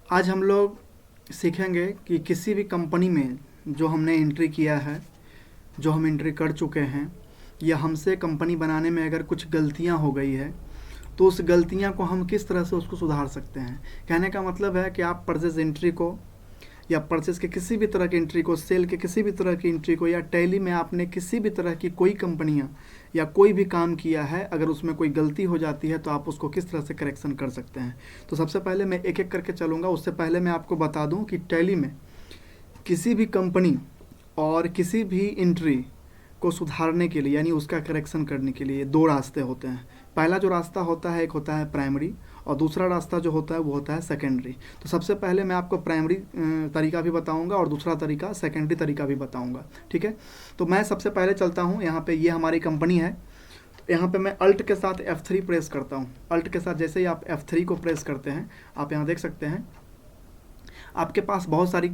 आज हम लोग सीखेंगे कि किसी भी कंपनी में जो हमने एंट्री किया है, जो हम एंट्री कर चुके हैं, या हमसे कंपनी बनाने में अगर कुछ गलतियां हो गई है तो उस गलतियां को हम किस तरह से उसको सुधार सकते हैं। कहने का मतलब है कि आप परचेज एंट्री को या परचेज के किसी भी तरह की एंट्री को, सेल के किसी भी तरह की एंट्री को, या टैली में आपने किसी भी तरह की कोई कंपनियां या कोई भी काम किया है, अगर उसमें कोई गलती हो जाती है तो आप उसको किस तरह से करेक्शन कर सकते हैं। तो सबसे पहले मैं एक एक करके चलूँगा। उससे पहले मैं आपको बता दूं कि टैली में किसी भी कंपनी और किसी भी एंट्री को सुधारने के लिए, यानी उसका करेक्शन करने के लिए, दो रास्ते होते हैं। पहला जो रास्ता होता है, एक होता है प्राइमरी, और दूसरा रास्ता जो होता है वो होता है सेकेंडरी। तो सबसे पहले मैं आपको प्राइमरी तरीका भी बताऊंगा और दूसरा तरीका सेकेंडरी तरीका भी बताऊंगा, ठीक है। तो मैं सबसे पहले चलता हूँ। यहाँ पे ये हमारी कंपनी है। यहाँ पे मैं अल्ट के साथ F3 प्रेस करता हूँ। अल्ट के साथ जैसे ही आप F3 को प्रेस करते हैं, आप यहाँ देख सकते हैं आपके पास बहुत सारी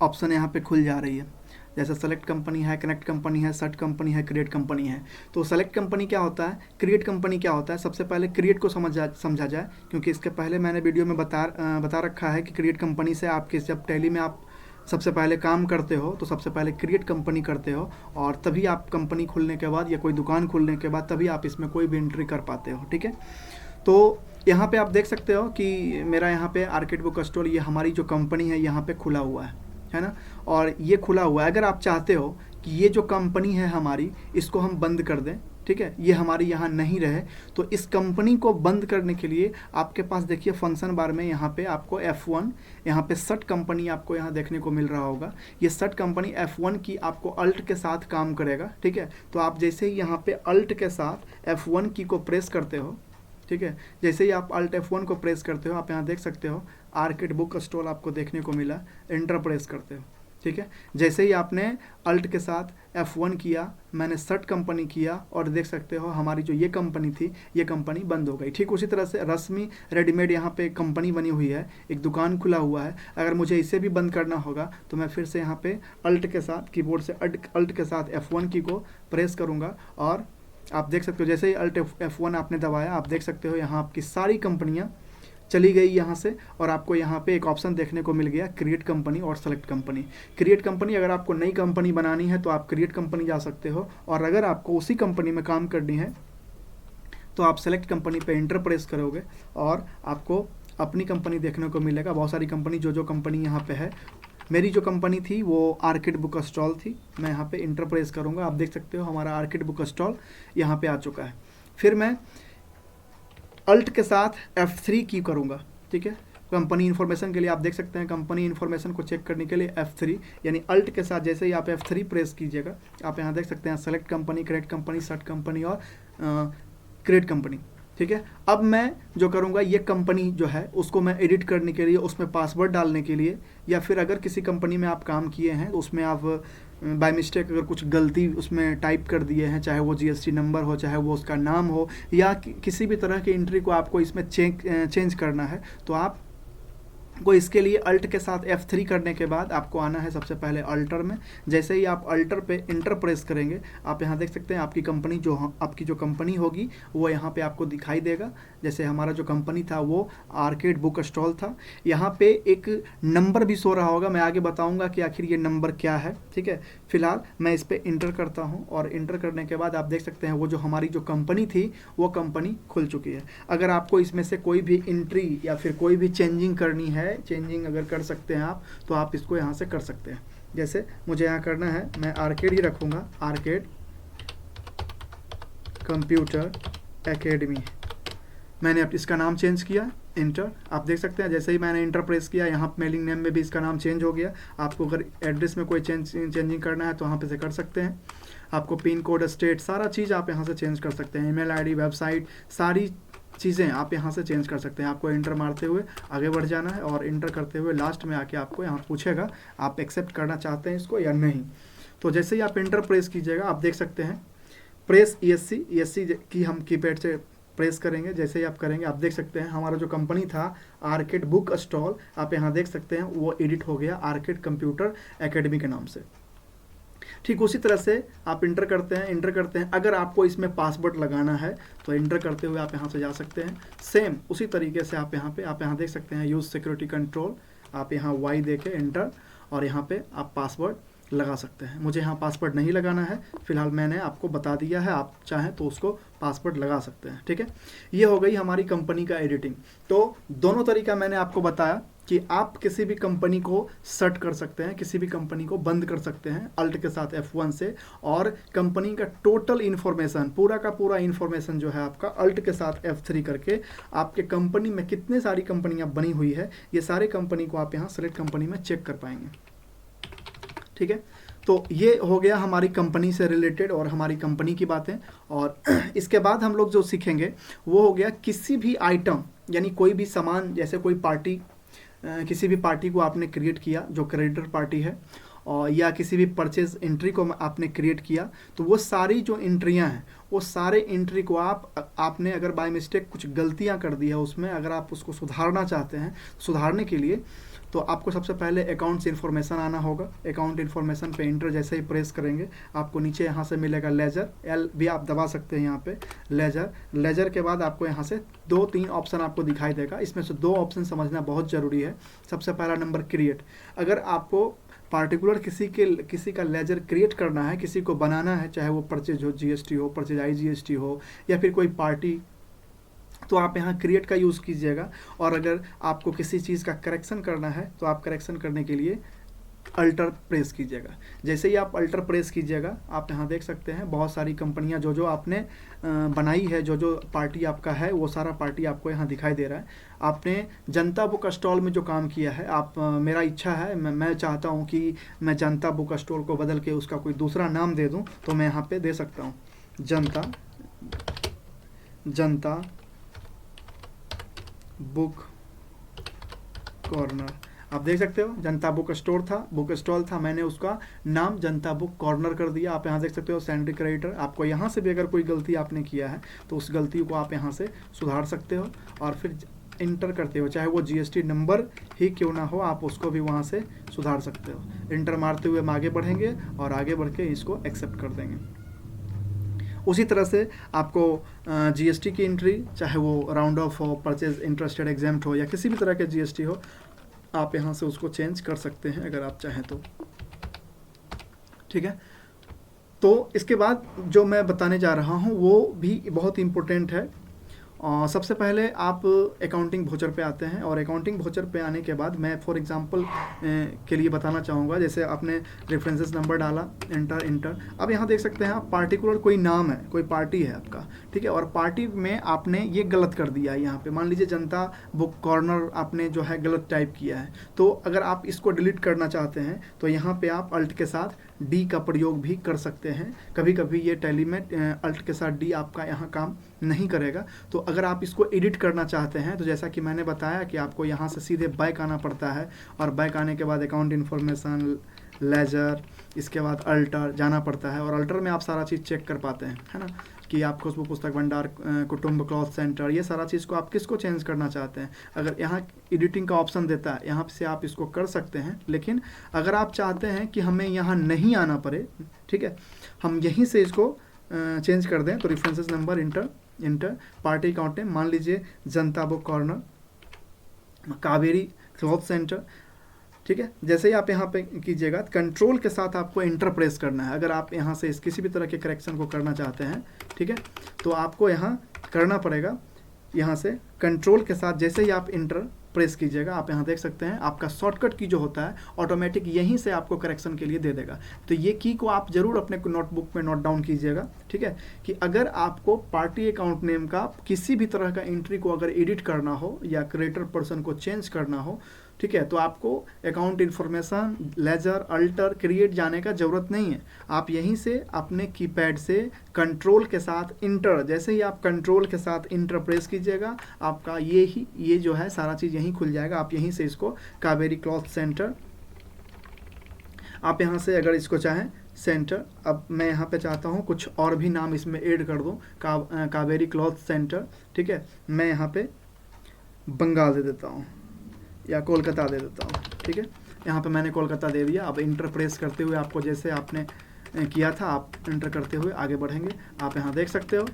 ऑप्शन यहाँ पे खुल जा रही है। जैसे सेलेक्ट कंपनी है, कनेक्ट कंपनी है, सर्च कंपनी है, क्रिएट कंपनी है। तो सेलेक्ट कंपनी क्या होता है, क्रिएट कंपनी क्या होता है, सबसे पहले क्रिएट को समझा जाए, क्योंकि इसके पहले मैंने वीडियो में बता रखा है कि क्रिएट कंपनी से आपके जब टैली में आप सबसे पहले काम करते हो तो सबसे पहले क्रिएट कंपनी करते हो, और तभी आप कंपनी खुलने के बाद या कोई दुकान खुलने के बाद तभी आप इसमें कोई भी एंट्री कर पाते हो, ठीक है। तो यहाँ पे आप देख सकते हो कि मेरा यहाँ पे आर्किड बुक स्टोर, ये हमारी जो कंपनी है यहाँ पे खुला हुआ है ना। और ये खुला हुआ है। अगर आप चाहते हो कि ये जो कंपनी है हमारी, इसको हम बंद कर दें, ठीक है, ये हमारी यहाँ नहीं रहे, तो इस कंपनी को बंद करने के लिए आपके पास देखिए फंक्शन बार में यहाँ पे आपको F1, यहाँ पे सट कंपनी आपको यहाँ देखने को मिल रहा होगा। ये सट कंपनी F1 की आपको अल्ट के साथ काम करेगा, ठीक है। तो आप जैसे ही यहाँ पे अल्ट के साथ F1 की को प्रेस करते हो, ठीक है, जैसे ही आप अल्ट F1 को प्रेस करते हो, आप यहाँ देख सकते हो आर्किड बुक स्टॉल आपको देखने को मिला। एंटर प्रेस करते हो, ठीक है। जैसे ही आपने अल्ट के साथ F1 किया, मैंने सर्ट कंपनी किया, और देख सकते हो हमारी जो ये कंपनी थी, ये कंपनी बंद हो गई। ठीक उसी तरह से रश्मि रेडीमेड यहाँ पे कंपनी बनी हुई है, एक दुकान खुला हुआ है। अगर मुझे इसे भी बंद करना होगा तो मैं फिर से यहाँ पे अल्ट के साथ, कीबोर्ड से अल्ट के साथ F1 की को प्रेस करूँगा, और आप देख सकते हो जैसे ही अल्ट F1 आपने दबाया, आप देख सकते हो यहाँ आपकी सारी कंपनियाँ चली गई यहाँ से, और आपको यहाँ पे एक ऑप्शन देखने को मिल गया क्रिएट कंपनी और सेलेक्ट कंपनी। क्रिएट कंपनी, अगर आपको नई कंपनी बनानी है तो आप क्रिएट कंपनी जा सकते हो, और अगर आपको उसी कंपनी में काम करनी है तो आप सेलेक्ट कंपनी पे एंटर प्रेस करोगे और आपको अपनी कंपनी देखने को मिलेगा। बहुत सारी कंपनी, जो कंपनी यहाँ पे है, मेरी जो कंपनी थी वो आर्किड बुक स्टॉल थी। मैं यहाँ पे इंटर प्रेस करूँगा, आप देख सकते हो हमारा आर्किड बुक स्टॉल यहाँ पे आ चुका है। फिर मैं अल्ट के साथ F3 की करूँगा, ठीक है। कंपनी इन्फॉर्मेशन के लिए आप देख सकते हैं, कंपनी इन्फॉर्मेशन को चेक करने के लिए F3, यानी अल्ट के साथ जैसे ही आप F3 प्रेस कीजिएगा, आप यहाँ देख सकते हैं select company, create company, shut company और क्रिएट कंपनी, ठीक है। अब मैं जो करूँगा, ये कंपनी जो है उसको मैं एडिट करने के लिए, उसमें पासवर्ड डालने के लिए, या फिर अगर किसी कंपनी में आप काम किए हैं तो उसमें आप बाय मिस्टेक अगर कुछ गलती उसमें टाइप कर दिए हैं, चाहे वो GST नंबर हो, चाहे वो उसका नाम हो, या किसी भी तरह की एंट्री को आपको इसमें चेंज करना है, तो आप को इसके लिए अल्ट के साथ F3 करने के बाद आपको आना है सबसे पहले अल्टर में। जैसे ही आप अल्टर पे इंटर प्रेस करेंगे, आप यहाँ देख सकते हैं आपकी जो कंपनी होगी वो यहाँ पे आपको दिखाई देगा। जैसे हमारा जो कंपनी था वो आर्किड बुक स्टॉल था। यहाँ पे एक नंबर भी सो रहा होगा, मैं आगे बताऊँगा कि आखिर ये नंबर क्या है, ठीक है। फिलहाल मैं इस पर इंटर करता हूँ, और इंटर करने के बाद आप देख सकते हैं वो जो हमारी जो कंपनी थी वो कंपनी खुल चुकी है। अगर आपको इसमें से कोई भी एंट्री या फिर कोई भी चेंजिंग करनी है, चेंजिंग अगर कर सकते हैं आप, तो आप इसको यहाँ से कर सकते हैं। जैसे मुझे यहाँ करना है, मैं आर्केड ही रखूँगा, आर्केड कंप्यूटर एकेडमी। मैंने अब इसका नाम चेंज किया, इंटर। आप देख सकते हैं जैसे ही मैंने इंटर प्रेस किया, यहाँ मेलिंग नेम में भी इसका नाम चेंज हो गया। आपको अगर एड्रेस में कोई चेंजिंग करना है तो यहाँ पे से कर सकते हैं। आपको पिन कोड, स्टेट, सारा चीज़ आप यहाँ से चेंज कर सकते हैं। ईमेल आईडी, वेबसाइट, सारी चीज़ें आप यहाँ से चेंज कर सकते हैं। आपको इंटर मारते हुए आगे बढ़ जाना है, और इंटर करते हुए लास्ट में आके आपको यहाँ पूछेगा आप एक्सेप्ट करना चाहते हैं इसको या नहीं। तो जैसे ही आप इंटर प्रेस कीजिएगा, आप देख सकते हैं प्रेस ESC की हम कीपैड से प्रेस करेंगे। जैसे ही आप करेंगे, आप देख सकते हैं हमारा जो कंपनी था आर्किड बुक स्टॉल, आप यहाँ देख सकते हैं वो एडिट हो गया आर्किड कंप्यूटर एकेडमी के नाम से, ठीक उसी तरह से आप इंटर करते हैं। अगर आपको इसमें पासवर्ड लगाना है तो इंटर करते हुए आप यहाँ से जा सकते हैं। सेम उसी तरीके से आप यहाँ देख सकते हैं यूज़ सिक्योरिटी कंट्रोल, आप यहाँ वाई देके इंटर, और यहाँ पे आप पासवर्ड लगा सकते हैं। मुझे यहाँ पासवर्ड नहीं लगाना है, फिलहाल मैंने आपको बता दिया है, आप चाहें तो उसको पासवर्ड लगा सकते हैं। ठीक है, ये हो गई हमारी कंपनी का एडिटिंग। तो दोनों तरीका मैंने आपको बताया कि आप किसी भी कंपनी को शट कर सकते हैं, किसी भी कंपनी को बंद कर सकते हैं अल्ट के साथ F1 से, और कंपनी का टोटल इन्फॉर्मेशन, पूरा का पूरा इन्फॉर्मेशन जो है आपका अल्ट के साथ F3 करके आपके कंपनी में कितने सारी कंपनियां बनी हुई है, ये सारे कंपनी को आप यहाँ सेलेक्ट कंपनी में चेक कर पाएंगे। ठीक है, तो ये हो गया हमारी कंपनी से रिलेटेड और हमारी कंपनी की बातें। और इसके बाद हम लोग जो सीखेंगे वो हो गया किसी भी आइटम, यानी कोई भी सामान, जैसे कोई पार्टी, किसी भी पार्टी को आपने क्रिएट किया जो क्रेडिटर पार्टी है, और या किसी भी परचेज एंट्री को आपने क्रिएट किया, तो वो सारी जो एंट्रियां हैं, वो सारे एंट्री को आपने अगर बाय मिस्टेक कुछ गलतियां कर दी है उसमें, अगर आप उसको सुधारना चाहते हैं, सुधारने के लिए तो आपको सबसे पहले अकाउंट्स इन्फॉर्मेशन आना होगा। अकाउंट इन्फॉर्मेशन पे इंटर जैसे ही प्रेस करेंगे आपको नीचे यहाँ से मिलेगा लेजर, एल भी आप दबा सकते हैं यहाँ पे, लेजर के बाद आपको यहाँ से 2-3 ऑप्शन आपको दिखाई देगा। इसमें से 2 ऑप्शन समझना बहुत ज़रूरी है। सबसे पहला नंबर क्रिएट, अगर आपको पार्टिकुलर किसी का लेजर क्रिएट करना है, किसी को बनाना है, चाहे वो परचेज हो, GST हो, परचेज IGST हो, या फिर कोई पार्टी, तो आप यहाँ क्रिएट का यूज़ कीजिएगा। और अगर आपको किसी चीज़ का करेक्शन करना है तो आप करेक्शन करने के लिए अल्टर प्रेस कीजिएगा। जैसे ही आप अल्टर प्रेस कीजिएगा, आप यहाँ देख सकते हैं बहुत सारी कंपनियाँ जो आपने बनाई है, जो पार्टी आपका है, वो सारा पार्टी आपको यहाँ दिखाई दे रहा है। आपने जनता बुक स्टॉल में जो काम किया है, मेरा इच्छा है, मैं चाहता हूँ कि मैं जनता बुक स्टॉल को बदल के उसका कोई दूसरा नाम दे दूँ, तो मैं यहाँ पे दे सकता हूँ जनता बुक कॉर्नर। आप देख सकते हो जनता बुक स्टॉल था, मैंने उसका नाम जनता बुक कॉर्नर कर दिया। आप यहाँ देख सकते हो सेंट्री क्रेडिटर। आपको यहाँ से भी अगर कोई गलती आपने किया है तो उस गलती को आप यहाँ से सुधार सकते हो, और फिर इंटर करते हो, चाहे वो GST नंबर ही क्यों ना हो, आप उसको भी वहाँ से सुधार सकते हो। इंटर मारते हुए हम आगे बढ़ेंगे और आगे बढ़ के इसको एक्सेप्ट कर देंगे। उसी तरह से आपको GST की एंट्री, चाहे वो राउंड ऑफ हो, परचेज इंटरेस्टेड एग्जाम्प्ट हो, या किसी भी तरह के GST हो, आप यहाँ से उसको चेंज कर सकते हैं अगर आप चाहें तो। ठीक है, तो इसके बाद जो मैं बताने जा रहा हूँ वो भी बहुत इम्पोर्टेंट है। सबसे पहले आप अकाउंटिंग वोचर पे आते हैं, और अकाउंटिंग वोचर पे आने के बाद मैं फॉर एग्जांपल के लिए बताना चाहूँगा। जैसे आपने रेफरेंसेस नंबर डाला, इंटर, अब यहाँ देख सकते हैं आप पार्टिकुलर कोई नाम है, कोई पार्टी है आपका, ठीक है, और पार्टी में आपने ये गलत कर दिया है। यहाँ पे मान लीजिए जनता बुक कॉर्नर आपने जो है गलत टाइप किया है, तो अगर आप इसको डिलीट करना चाहते हैं तो यहाँ पे आप अल्ट के साथ डी का प्रयोग भी कर सकते हैं। कभी कभी ये टैली में अल्ट के साथ डी आपका यहाँ काम नहीं करेगा। तो अगर आप इसको एडिट करना चाहते हैं तो जैसा कि मैंने बताया कि आपको यहाँ से सीधे बैक आना पड़ता है, और बैक आने के बाद अकाउंट इन्फॉर्मेशन, लेजर, इसके बाद अल्टर जाना पड़ता है, और अल्टर में आप सारा चीज़ चेक कर पाते हैं, है ना, कि आप खुशबू पुस्तक भंडार, कुटुंब क्लॉथ सेंटर, ये सारा चीज़ को आप किसको चेंज करना चाहते हैं। अगर यहाँ एडिटिंग का ऑप्शन देता है, यहाँ से आप इसको कर सकते हैं। लेकिन अगर आप चाहते हैं कि हमें यहाँ नहीं आना पड़े, ठीक है, हम यहीं से इसको चेंज कर दें, तो references number inter party account name, मान लीजिए जनता book corner, Kaveri cloth centre, ठीक है। जैसे ही आप यहाँ पे कीजिएगा, कंट्रोल के साथ आपको इंटर प्रेस करना है। अगर आप यहाँ से किसी भी तरह के करेक्शन को करना चाहते हैं, ठीक है, तो आपको यहाँ करना पड़ेगा, यहाँ से कंट्रोल के साथ जैसे ही आप इंटर प्रेस कीजिएगा, आप यहाँ देख सकते हैं आपका शॉर्टकट की जो होता है ऑटोमेटिक यहीं से आपको करेक्शन के लिए दे देगा। तो ये की को आप जरूर अपने नोटबुक में नोट डाउन कीजिएगा, ठीक है, कि अगर आपको पार्टी अकाउंट नेम का किसी भी तरह का एंट्री को अगर एडिट करना हो या क्रिएटर पर्सन को चेंज करना हो, ठीक है, तो आपको account information, ledger, alter, create जाने का ज़रूरत नहीं है। आप यहीं से अपने कीपैड से कंट्रोल के साथ इंटर, जैसे ही आप कंट्रोल के साथ इंटर प्रेस कीजिएगा, आपका ये जो है सारा चीज़ यहीं खुल जाएगा। आप यहीं से इसको कावेरी क्लॉथ सेंटर, आप यहाँ से अगर इसको चाहें सेंटर, अब मैं यहाँ पे चाहता हूँ कुछ और भी नाम इसमें ऐड कर दूँ, कावेरी क्लॉथ सेंटर, ठीक है, मैं यहाँ पे बंगाल दे देता हूँ या कोलकाता दे देता हूँ, ठीक है, यहाँ पे मैंने कोलकाता दे दिया। अब इंटर प्रेस करते हुए आपको जैसे आपने किया था आप एंटर करते हुए आगे बढ़ेंगे। आप यहाँ देख सकते हो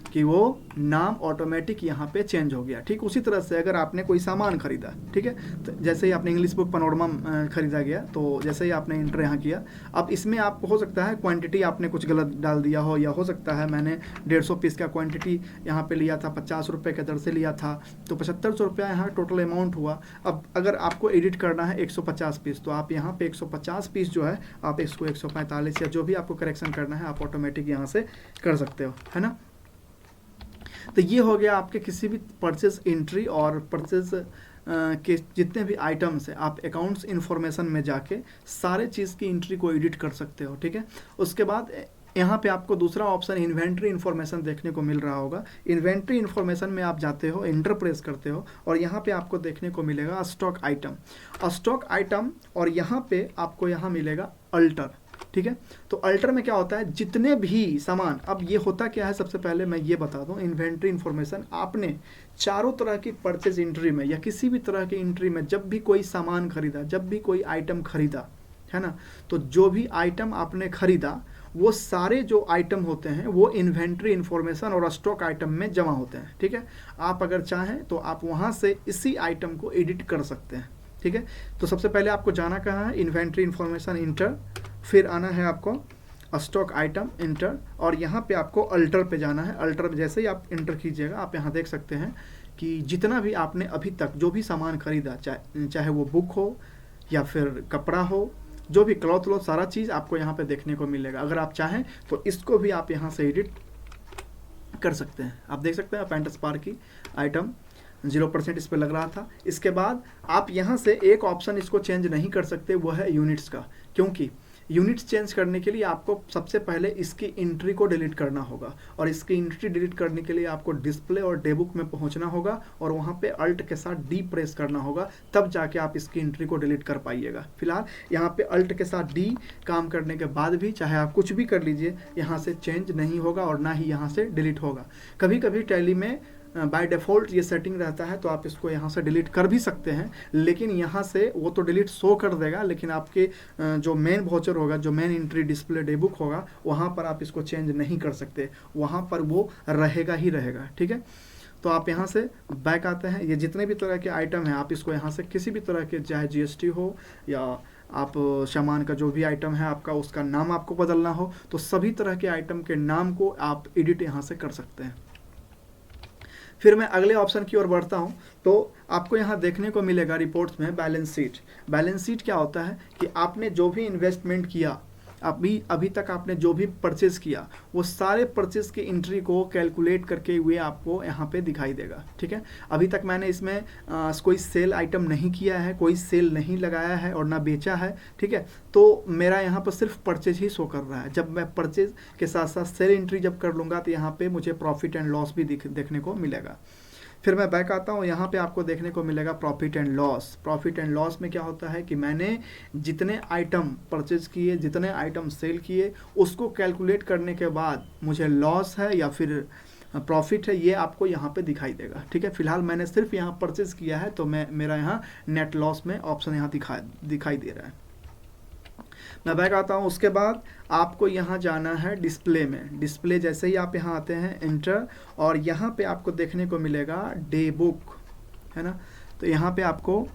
कि वो नाम ऑटोमेटिक यहाँ पे चेंज हो गया। ठीक उसी तरह से अगर आपने कोई सामान खरीदा, ठीक है, तो जैसे ही आपने इंग्लिश बुक पैनोरमा खरीदा गया, तो जैसे ही आपने इंटर यहाँ किया, अब इसमें आपको हो सकता है क्वांटिटी आपने कुछ गलत डाल दिया हो, या हो सकता है मैंने 150 पीस का क्वांटिटी यहाँ पे लिया था, 50 रुपये के दर से लिया था, तो 7500 रुपया यहाँ टोटल अमाउंट हुआ। अब अगर आपको एडिट करना है 150 पीस, तो आप यहाँ पे 150 पीस जो है आप इसको 145 या जो भी आपको करेक्शन करना है आप ऑटोमेटिक यहाँ से कर सकते हो, है ना। तो ये हो गया आपके किसी भी परचेज एंट्री और परचेज के जितने भी आइटम्स हैं, आप अकाउंट्स इन्फॉर्मेशन में जाके सारे चीज़ की एंट्री को एडिट कर सकते हो, ठीक है। उसके बाद यहाँ पे आपको दूसरा ऑप्शन इन्वेंट्री इन्फॉर्मेशन देखने को मिल रहा होगा। इन्वेंट्री इन्फॉर्मेशन में आप जाते हो, एंटर प्रेस करते हो, और यहाँ पे आपको देखने को मिलेगा स्टॉक आइटम, और यहाँ पे आपको यहाँ मिलेगा अल्टर, ठीक है। तो अल्टर में क्या होता है, जितने भी सामान, अब ये होता क्या है, सबसे पहले मैं ये बता दूं, इन्वेंट्री इन्फॉर्मेशन आपने चारों तरह की परचेज एंट्री में या किसी भी तरह की एंट्री में जब भी कोई सामान खरीदा, जब भी कोई आइटम खरीदा, है ना, तो जो भी आइटम आपने खरीदा वो सारे जो आइटम होते हैं वो इन्वेंट्री इन्फॉर्मेशन और स्टॉक आइटम में जमा होते हैं, ठीक है। आप अगर चाहें तो आप वहाँ से इसी आइटम को एडिट कर सकते हैं, ठीक है। तो सबसे पहले आपको जाना कहाँ है, इन्वेंट्री इन्फॉर्मेशन इंटर, फिर आना है आपको स्टॉक आइटम इंटर, और यहाँ पे आपको अल्टर पे जाना है। अल्टर पे जैसे ही आप इंटर कीजिएगा, आप यहाँ देख सकते हैं कि जितना भी आपने अभी तक जो भी सामान खरीदा, चाहे वो बुक हो या फिर कपड़ा हो, जो भी क्लॉथ सारा चीज़ आपको यहाँ पे देखने को मिलेगा। अगर आप चाहें तो इसको भी आप यहाँ से एडिट कर सकते हैं। आप देख सकते हैं पैंट स्पार की आइटम 0% इस पर लग रहा था। इसके बाद आप यहाँ से एक ऑप्शन इसको चेंज नहीं कर सकते, वो है यूनिट्स का, क्योंकि यूनिट्स चेंज करने के लिए आपको सबसे पहले इसकी एंट्री को डिलीट करना होगा, और इसकी एंट्री डिलीट करने के लिए आपको डिस्प्ले और डेबुक में पहुंचना होगा, और वहां पे अल्ट के साथ डी प्रेस करना होगा, तब जाके आप इसकी एंट्री को डिलीट कर पाइएगा। फिलहाल यहाँ पे अल्ट के साथ डी काम करने के बाद भी चाहे आप कुछ भी कर लीजिए, यहाँ से चेंज नहीं होगा और ना ही यहाँ से डिलीट होगा। कभी कभी टैली में बाय डिफ़ॉल्ट ये सेटिंग रहता है, तो आप इसको यहाँ से डिलीट कर भी सकते हैं, लेकिन यहाँ से वो तो डिलीट शो कर देगा, लेकिन आपके जो मेन वाउचर होगा, जो मेन एंट्री डिस्प्ले डेबुक होगा, वहाँ पर आप इसको चेंज नहीं कर सकते, वहाँ पर वो रहेगा ही रहेगा, ठीक है। तो आप यहाँ से बैक आते हैं। ये जितने भी तरह के आइटम हैं, आप इसको यहाँ से किसी भी तरह के, चाहे GST हो या आप सामान का जो भी आइटम है आपका, उसका नाम आपको बदलना हो, तो सभी तरह के आइटम के नाम को आप एडिट यहाँ से कर सकते हैं। फिर मैं अगले ऑप्शन की ओर बढ़ता हूं, तो आपको यहाँ देखने को मिलेगा रिपोर्ट्स में बैलेंस शीट। बैलेंस शीट क्या होता है कि आपने जो भी इन्वेस्टमेंट किया, अभी तक आपने जो भी परचेज किया, वो सारे परचेज की एंट्री को कैलकुलेट करके हुए आपको यहाँ पे दिखाई देगा, ठीक है। अभी तक मैंने इसमें कोई सेल आइटम नहीं किया है, कोई सेल नहीं लगाया है और ना बेचा है, ठीक है। तो मेरा यहाँ पर सिर्फ परचेज ही शो कर रहा है। जब मैं परचेज के साथ साथ सेल एंट्री जब कर लूँगा, तो यहाँ पे मुझे प्रॉफिट एंड लॉस भी देखने को मिलेगा। फिर मैं बैक आता हूँ, यहाँ पे आपको देखने को मिलेगा profit and loss. Profit and loss में क्या होता है कि मैंने जितने आइटम परचेज किए, जितने आइटम सेल किए, उसको कैलकुलेट करने के बाद मुझे लॉस है या फिर प्रॉफिट है, ये आपको यहाँ पे दिखाई देगा, ठीक है। फिलहाल मैंने सिर्फ यहाँ परचेज किया है, तो मेरा यहाँ नेट लॉस में ऑप्शन यहाँ दिखाई दे रहा है। मैं बैक आता हूँ। उसके बाद आपको यहाँ जाना है डिस्प्ले में। डिस्प्ले जैसे ही आप यहाँ आते हैं, एंटर, और यहाँ पे आपको देखने को मिलेगा डे बुक, है ना। तो यहाँ पे आपको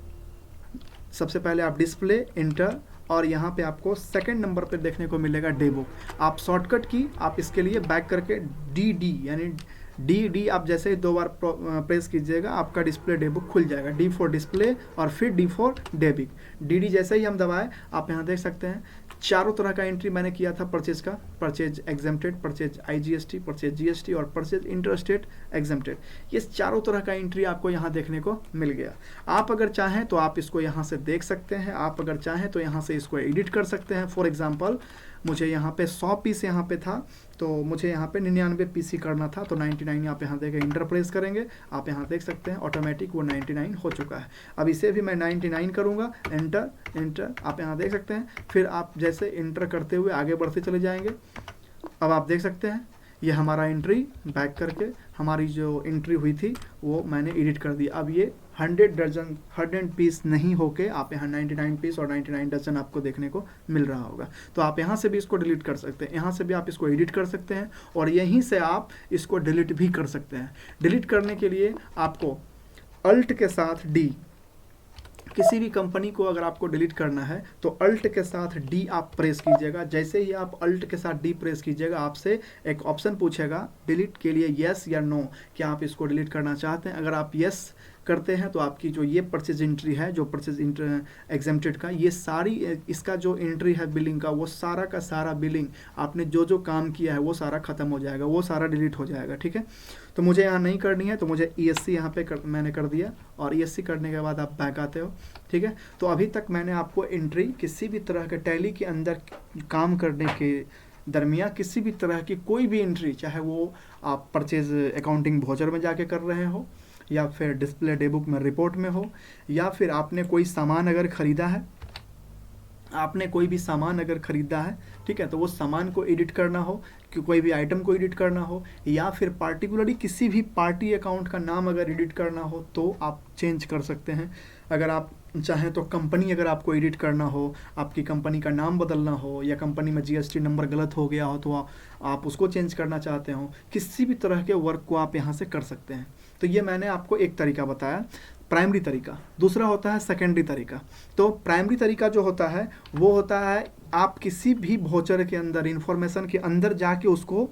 सबसे पहले आप डिस्प्ले, एंटर, और यहाँ पे आपको सेकंड नंबर पे देखने को मिलेगा डे बुक। आप शॉर्टकट की आप इसके लिए बैक करके डी यानी डी आप जैसे ही 2 बार प्रेस कीजिएगा, आपका डिस्प्ले डे बुक खुल जाएगा। डी फॉर डिस्प्ले और फिर डी फॉर डेबिट। डी जैसे ही हम दबाए, आप यहाँ देख सकते हैं चारों तरह का एंट्री मैंने किया था परचेज का, purchase exempted, purchase IGST, purchase GST और परचेज इंटरस्टेट एग्जेम्प्टेड। ये चारों तरह का एंट्री आपको यहाँ देखने को मिल गया। आप अगर चाहें तो आप इसको यहाँ से देख सकते हैं, आप अगर चाहें तो यहाँ से इसको एडिट कर सकते हैं। फॉर एग्जाम्पल मुझे यहाँ पे 100 पीस यहाँ पे था, तो मुझे यहाँ पे 99 पीसी करना था, तो 99 आप यहाँ देखें, इंटर प्रेस करेंगे, आप यहाँ देख सकते हैं ऑटोमेटिक वो 99 हो चुका है। अब इसे भी मैं 99 करूँगा, एंटर, आप यहाँ देख सकते हैं। फिर आप जैसे इंटर करते हुए आगे बढ़ते चले जाएंगे। अब आप देख सकते हैं ये हमारा एंट्री बैक करके हमारी जो एंट्री हुई थी वो मैंने एडिट कर दी। अब ये 100 पीस नहीं होके आप यहाँ 99 पीस और 99 डजन आपको देखने को मिल रहा होगा। तो आप यहाँ से भी इसको डिलीट कर सकते हैं, यहाँ से भी आप इसको एडिट कर सकते हैं और यहीं से आप इसको डिलीट भी कर सकते हैं। डिलीट करने के लिए आपको अल्ट के साथ डी, किसी भी कंपनी को अगर आपको डिलीट करना है तो अल्ट के साथ डी आप प्रेस कीजिएगा। जैसे ही आप अल्ट के साथ डी प्रेस कीजिएगा आपसे एक ऑप्शन पूछेगा डिलीट के लिए यस या नो, क्या आप इसको डिलीट करना चाहते हैं। अगर आप यस करते हैं तो आपकी जो ये परचेज एंट्री है, जो परचेज एग्जेम्प्टेड का ये सारी, इसका जो एंट्री है बिलिंग का, वो सारा का सारा बिलिंग आपने जो जो काम किया है वो सारा खत्म हो जाएगा, वो सारा डिलीट हो जाएगा। ठीक है, तो मुझे यहाँ नहीं करनी है तो मुझे ESC यहाँ पे मैंने कर दिया और ESC करने के बाद आप बैक आते हो। ठीक है, तो अभी तक मैंने आपको एंट्री किसी भी तरह के टैली के अंदर काम करने के दरमियान किसी भी तरह की कोई भी एंट्री, चाहे वो आप परचेज अकाउंटिंग वाउचर में जाके कर रहे हो या फिर डिस्प्ले डे बुक में रिपोर्ट में हो, या फिर आपने कोई सामान अगर ख़रीदा है, आपने कोई भी सामान अगर ख़रीदा है, ठीक है, तो वो सामान को एडिट करना हो, कि कोई भी आइटम को एडिट करना हो, या फिर पार्टिकुलरली किसी भी पार्टी अकाउंट का नाम अगर एडिट करना हो तो आप चेंज कर सकते हैं। अगर आप चाहें तो कंपनी अगर आपको एडिट करना हो, आपकी कंपनी का नाम बदलना हो, या कंपनी में GST नंबर गलत हो गया हो तो आप उसको चेंज करना चाहते हो, किसी भी तरह के वर्क को आप यहाँ से कर सकते हैं। तो ये मैंने आपको एक तरीका बताया, प्राइमरी तरीका। दूसरा होता है सेकेंडरी तरीका। तो प्राइमरी तरीका जो होता है वो होता है आप किसी भी वाउचर के अंदर, इंफॉर्मेशन के अंदर जाके उसको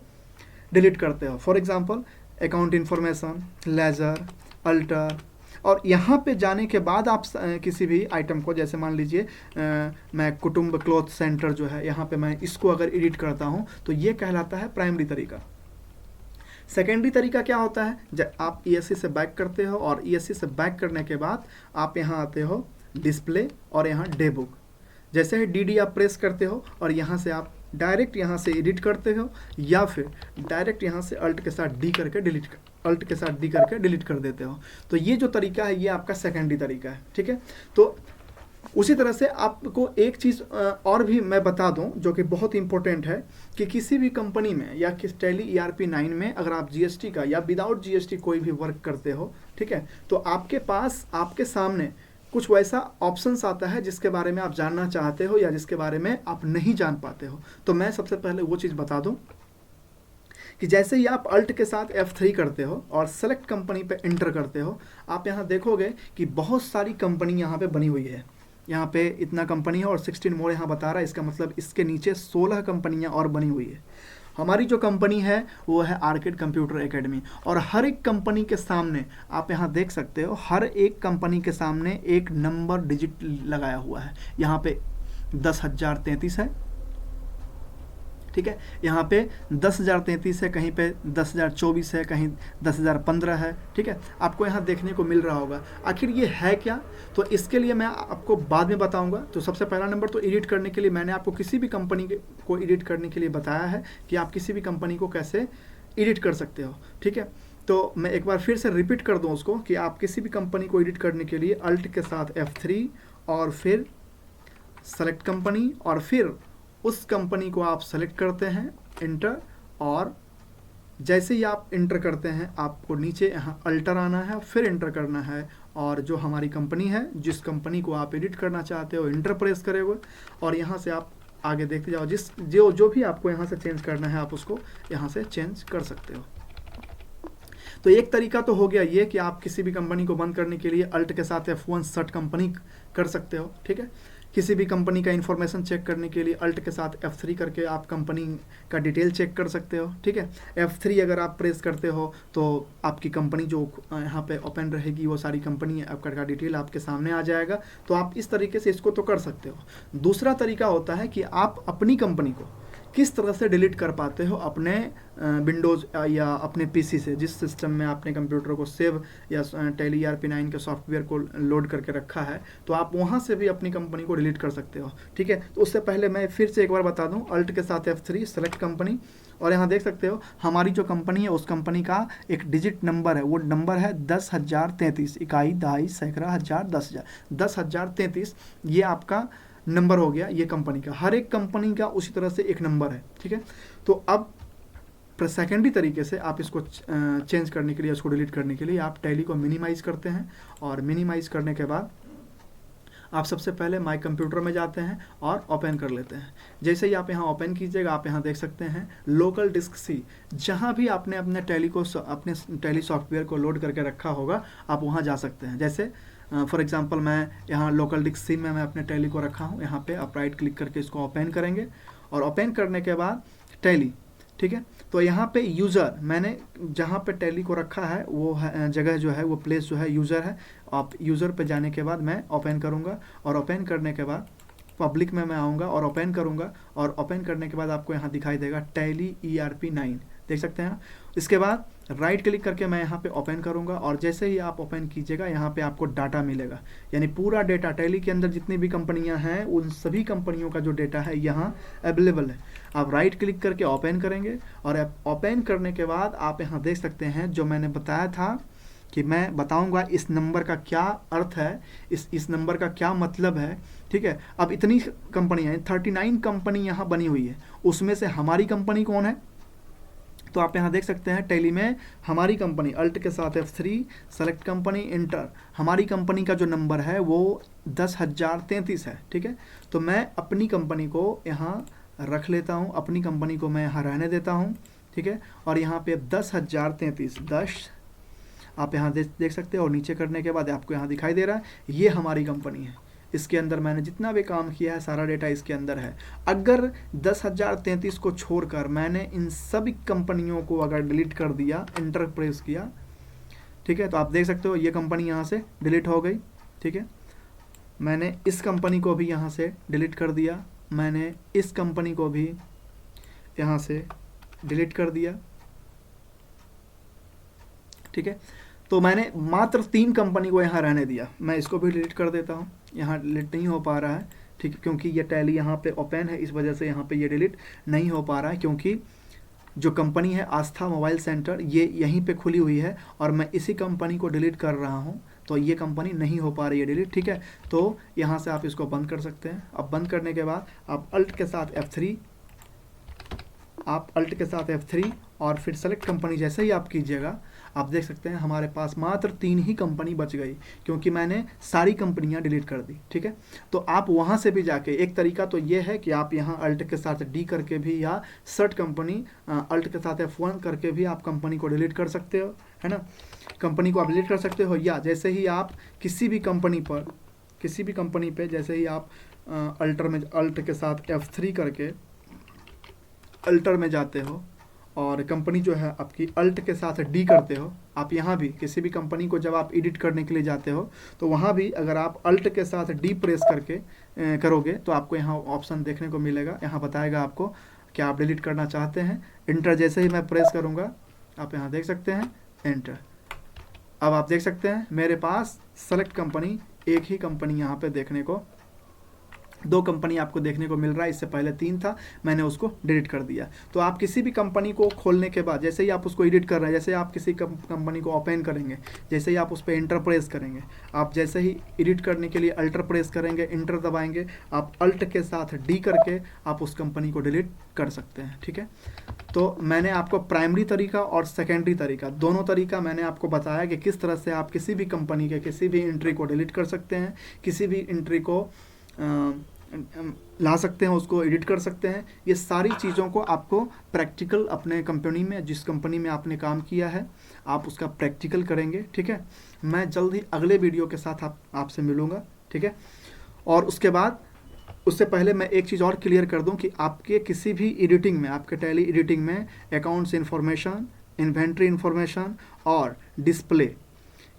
डिलीट करते हो। For example account information, ledger, alter, और यहाँ पे जाने के बाद आप किसी भी आइटम को, जैसे मान लीजिए मैं कुटुंब क्लॉथ सेंटर जो है, यहाँ पे मैं इसको अगर एडिट करता हूँ तो ये कहलाता है प्राइमरी तरीका। सेकेंडरी तरीका क्या होता है, जब आप ESC से बैक करते हो और ESC से बैक करने के बाद आप यहाँ आते हो डिस्प्ले और यहाँ डे बुक, जैसे ही DD आप प्रेस करते हो और यहाँ से आप डायरेक्ट यहाँ से एडिट करते हो, या फिर डायरेक्ट यहाँ से अल्ट के साथ डी करके डिलीट कर देते हो। तो ये जो तरीका है ये आपका सेकेंडरी तरीका है। ठीक है, तो उसी तरह से आपको एक चीज़ और भी मैं बता दूं जो कि बहुत इंपॉर्टेंट है, कि किसी भी कंपनी में या किस टैली ERP9 में अगर आप GST का या विदाउट GST कोई भी वर्क करते हो, ठीक है, तो आपके पास, आपके सामने कुछ वैसा ऑप्शंस आता है जिसके बारे में आप जानना चाहते हो या जिसके बारे में आप नहीं जान पाते हो। तो मैं सबसे पहले वो चीज़ बता दूं कि जैसे ही आप अल्ट के साथ F3 करते हो और सेलेक्ट कंपनी पे एंटर करते हो, आप यहाँ देखोगे कि बहुत सारी कंपनी यहाँ पे बनी हुई है। यहाँ पे इतना कंपनी है और 16 मोर यहाँ बता रहा है, इसका मतलब इसके नीचे 16 कंपनियाँ और बनी हुई है। हमारी जो कंपनी है वो है आर्किड कंप्यूटर एकेडमी, और हर एक कंपनी के सामने आप यहाँ देख सकते हो, हर एक कंपनी के सामने एक नंबर डिजिट लगाया हुआ है। यहाँ पे 10,033 है, ठीक है, यहाँ पे 10,033 है, कहीं पे 10,024 है, कहीं 10,015 है। ठीक है, आपको यहाँ देखने को मिल रहा होगा। आखिर ये है क्या, तो इसके लिए मैं आपको बाद में बताऊंगा। तो सबसे पहला नंबर तो एडिट करने के लिए मैंने आपको किसी भी कंपनी को एडिट करने के लिए बताया है कि आप किसी भी कंपनी को कैसे एडिट कर सकते हो। ठीक है, तो मैं एक बार फिर से रिपीट कर दूँ उसको, कि आप किसी भी कंपनी को एडिट करने के लिए अल्ट के साथ F3 और फिर सेलेक्ट कंपनी, और फिर उस कंपनी को आप सेलेक्ट करते हैं, इंटर, और जैसे ही आप इंटर करते हैं आपको नीचे यहाँ अल्टर आना है, फिर इंटर करना है, और जो हमारी कंपनी है, जिस कंपनी को आप एडिट करना चाहते हो, इंटर प्रेस करोगे और यहाँ से आप आगे देखते जाओ, जो भी आपको यहाँ से चेंज करना है आप उसको यहाँ से चेंज कर सकते हो। तो एक तरीका तो हो गया ये कि आप किसी भी कंपनी को बंद करने के लिए अल्ट के साथ F1 सर्ट कंपनी कर सकते हो। ठीक है, किसी भी कंपनी का इन्फॉर्मेशन चेक करने के लिए अल्ट के साथ F3 करके आप कंपनी का डिटेल चेक कर सकते हो। ठीक है, F3 अगर आप प्रेस करते हो तो आपकी कंपनी जो यहाँ पे ओपन रहेगी वो सारी कंपनी आपका डिटेल आपके सामने आ जाएगा। तो आप इस तरीके से इसको तो कर सकते हो। दूसरा तरीका होता है कि आप अपनी कंपनी को किस तरह से डिलीट कर पाते हो अपने विंडोज़ या अपने पीसी से, जिस सिस्टम में आपने कंप्यूटर को सेव या टैली ERP9 के सॉफ्टवेयर को लोड करके रखा है, तो आप वहाँ से भी अपनी कंपनी को डिलीट कर सकते हो। ठीक है, तो उससे पहले मैं फिर से एक बार बता दूँ, अल्ट के साथ F3 सेलेक्ट कंपनी, और यहाँ देख सकते हो हमारी जो कंपनी है उस कंपनी का एक डिजिट नंबर है, वो नंबर है 10,033, इकाई, दहाई, सैकड़ा, हजार, 10,000, 10,033 ये आपका नंबर हो गया। ये कंपनी का, हर एक कंपनी का उसी तरह से एक नंबर है। ठीक है, तो अब सेकेंडरी तरीके से आप इसको चेंज करने के लिए, इसको डिलीट करने के लिए आप टैली को मिनिमाइज़ करते हैं, और मिनिमाइज़ करने के बाद आप सबसे पहले माई कंप्यूटर में जाते हैं और ओपन कर लेते हैं। जैसे ही आप यहाँ ओपन कीजिएगा, आप यहाँ देख सकते हैं लोकल डिस्क सी, जहाँ भी आपने अपने टैली सॉफ्टवेयर को लोड करके रखा होगा आप वहाँ जा सकते हैं। जैसे फॉर एग्जांपल मैं यहाँ लोकल डिस्क सी में मैं अपने टैली को रखा हूँ, यहाँ पे आप राइट क्लिक करके इसको ओपन करेंगे, और ओपन करने के बाद टैली, ठीक है। तो यहाँ पे यूज़र, मैंने जहाँ पे टैली को रखा है वो जगह जो है, वो प्लेस जो है यूज़र है। आप यूज़र पे जाने के बाद मैं ओपन करूँगा, और ओपन करने के बाद पब्लिक में मैं आऊँगा और ओपन करूँगा, और ओपन करने के बाद आपको यहाँ दिखाई देगा टैली ERP9, देख सकते हैं। इसके बाद राइट क्लिक करके मैं यहाँ पे ओपन करूँगा, और जैसे ही आप ओपन कीजिएगा यहाँ पे आपको डाटा मिलेगा, यानी पूरा डेटा टैली के अंदर जितनी भी कंपनियाँ हैं उन सभी कंपनियों का जो डेटा है यहाँ अवेलेबल है। आप राइट क्लिक करके ओपन करेंगे, और ओपन करने के बाद आप यहाँ देख सकते हैं जो मैंने बताया था कि मैं बताऊंगा इस नंबर का क्या अर्थ है, इस नंबर का क्या मतलब है, ठीक है। अब इतनी कंपनियाँ, 39 कंपनी यहाँ बनी हुई है, उसमें से हमारी कंपनी कौन है? तो आप यहाँ देख सकते हैं टैली में हमारी कंपनी, अल्ट के साथ F3, सेलेक्ट कंपनी, इंटर, हमारी कंपनी का जो नंबर है वो 10,033 है, ठीक है। तो मैं अपनी कंपनी को यहाँ रख लेता हूँ, अपनी कंपनी को मैं यहाँ रहने देता हूँ, ठीक है। और यहाँ पे 10,033 10 आप यहाँ देख सकते हो, और नीचे करने के बाद आपको यहाँ दिखाई दे रहा है ये हमारी कंपनी है। इसके अंदर मैंने जितना भी काम किया है सारा डेटा इसके अंदर है। अगर 10,033 को छोड़कर मैंने इन सभी कंपनियों को अगर डिलीट कर दिया, इंटर प्रेस किया, ठीक है, तो आप देख सकते हो ये कंपनी यहाँ से डिलीट हो गई, ठीक है। मैंने इस कंपनी को भी यहाँ से डिलीट कर दिया, मैंने इस कंपनी को भी यहाँ से डिलीट कर दिया, ठीक है। तो मैंने मात्र 3 कंपनी को यहाँ रहने दिया। मैं इसको भी डिलीट कर देता हूँ, यहाँ डिलीट नहीं हो पा रहा है, ठीक है, क्योंकि ये टैली यहाँ पे ओपन है, इस वजह से यहाँ पे ये डिलीट नहीं हो पा रहा है, क्योंकि जो कंपनी है आस्था मोबाइल सेंटर ये यहीं पे खुली हुई है, और मैं इसी कंपनी को डिलीट कर रहा हूँ, तो ये कंपनी नहीं हो पा रही है डिलीट, ठीक है। तो यहाँ से आप इसको बंद कर सकते हैं। अब बंद करने के बाद आप अल्ट के साथ F3 और फिर सेलेक्ट कंपनी जैसे ही आप कीजिएगा, आप देख सकते हैं हमारे पास मात्र 3 ही कंपनी बच गई, क्योंकि मैंने सारी कंपनियां डिलीट कर दी, ठीक है। तो आप वहां से भी जाके, एक तरीका तो ये है कि आप यहां अल्ट के साथ D करके भी, या सर्ट कंपनी अल्ट के साथ F1 करके भी आप कंपनी को डिलीट कर सकते हो, है ना। कंपनी को आप डिलीट कर सकते हो, या जैसे ही आप किसी भी कंपनी पे जैसे ही आप अल्ट के साथ F3 करके अल्टर में जाते हो, और कंपनी जो है आपकी अल्ट के साथ D करते हो, आप यहाँ भी किसी भी कंपनी को जब आप एडिट करने के लिए जाते हो तो वहाँ भी अगर आप अल्ट के साथ D प्रेस करके करोगे तो आपको यहाँ ऑप्शन देखने को मिलेगा, यहाँ बताएगा आपको कि आप डिलीट करना चाहते हैं। इंटर जैसे ही मैं प्रेस करूँगा, आप यहाँ देख सकते हैं एंटर। अब आप देख सकते हैं मेरे पास सेलेक्ट कंपनी, एक ही कंपनी यहाँ पे देखने को, 2 कंपनी आपको देखने को मिल रहा है, इससे पहले 3 था, मैंने उसको डिलीट कर दिया। तो आप किसी भी कंपनी को खोलने के बाद जैसे ही आप उसको एडिट कर रहे हैं, जैसे आप किसी कंपनी को ओपन करेंगे, जैसे ही आप उस पर इंटर प्रेस करेंगे, आप जैसे ही एडिट करने के लिए अल्टर प्रेस करेंगे, इंटर दबाएंगे, आप अल्ट के साथ D करके आप उस कंपनी को डिलीट कर सकते हैं, ठीक है। तो मैंने आपको प्राइमरी तरीका और सेकेंडरी तरीका, दोनों तरीका मैंने आपको बताया कि किस तरह से आप किसी भी कंपनी के किसी भी एंट्री को डिलीट कर सकते हैं, किसी भी एंट्री को ला सकते हैं, उसको एडिट कर सकते हैं। ये सारी चीज़ों को आपको प्रैक्टिकल अपने कंपनी में, जिस कंपनी में आपने काम किया है, आप उसका प्रैक्टिकल करेंगे, ठीक है। मैं जल्द ही अगले वीडियो के साथ आपसे मिलूँगा, ठीक है। और उसके बाद, उससे पहले मैं एक चीज़ और क्लियर कर दूं कि आपके किसी भी एडिटिंग में, आपके टैली एडिटिंग में अकाउंट्स इन्फॉर्मेशन, इन्वेंट्री इन्फॉर्मेशन और डिस्प्ले,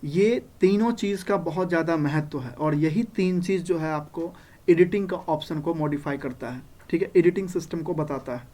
ये तीनों चीज़ का बहुत ज़्यादा महत्व है, और यही 3 चीज़ जो है आपको एडिटिंग का ऑप्शन को मॉडिफाई करता है, ठीक है, एडिटिंग सिस्टम को बताता है।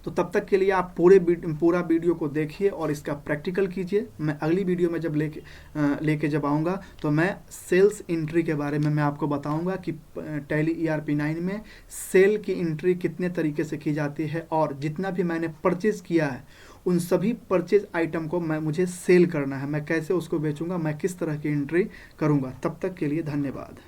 तो तब तक के लिए आप पूरा वीडियो को देखिए और इसका प्रैक्टिकल कीजिए। मैं अगली वीडियो में जब लेके जब आऊँगा तो मैं सेल्स एंट्री के बारे में मैं आपको बताऊँगा कि टैली ERP9 में सेल की एंट्री कितने तरीके से की जाती है, और जितना भी मैंने परचेज़ किया है उन सभी परचेज आइटम को मुझे सेल करना है, मैं कैसे उसको बेचूंगा, मैं किस तरह की एंट्री करूंगा। तब तक के लिए धन्यवाद।